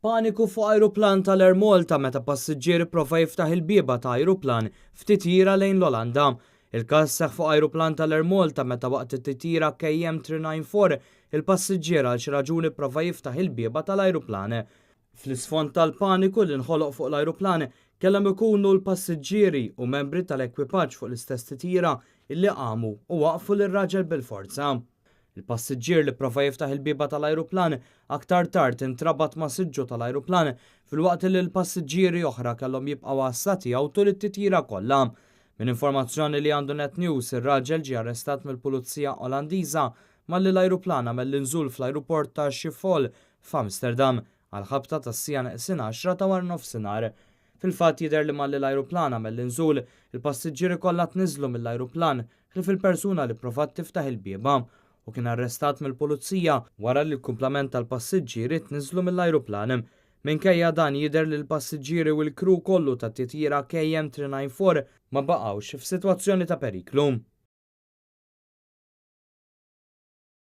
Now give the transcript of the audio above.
Paniku fuq ajruplan tal-Air Malta meta passiġġier ipprova jiftaħ il-bieba ta' ajruplan ftitira lejn l-Olanda. Il-każ seħħ fuq ajruplan tal-Air Malta meta waqt it-titjira KM 394 il-passiġġier għal xi raġuni pprova jiftaħ il-bieba tal-ajruplan. Fl-isfond tal-paniku li nħoloq fuq l-ajruplan kellhom ikunu l-passiġġieri u membri tal-ekwipaġġ fuq l-istess titjira illi qamu u waqfu lir-raġel bil-forza. Il-passiġġier li pprova jiftaħ il-bieba tal-ajruplan aktar tard intrabat ma' siġġu tal-ajruplan filwaqt li l-passiġġieri oħra kellhom jibqgħu assati tiegħu tul it-titjira kollha. Min informazzjoni li għandu Net News, ir-raġel ġie arrestat mill-Pulizija Olandiża malli l-ajruplan għamel l-inżul fl-ajruport ta' Schiphol f'Amsterdam għal ħabta tas-sija neqsin 10 ta' war nofsinhar. Fil-fatt jidher li malli l-ajruplan għamel l-inżul, il-passiġġieri kollha tniżlu mill-ajruplan ħlief il-persuna li pprovat tiftaħ il-bieba u kien arrestat mill-pulizija wara li l-kumplament tal-passiġġieri tniżlu mill-ajruplan. Minkejja dan jidher li l-passiġġieri u l-kru kollu tat-titjira KM 394 ma baqgħux f'sitwazzjoni ta' periklu.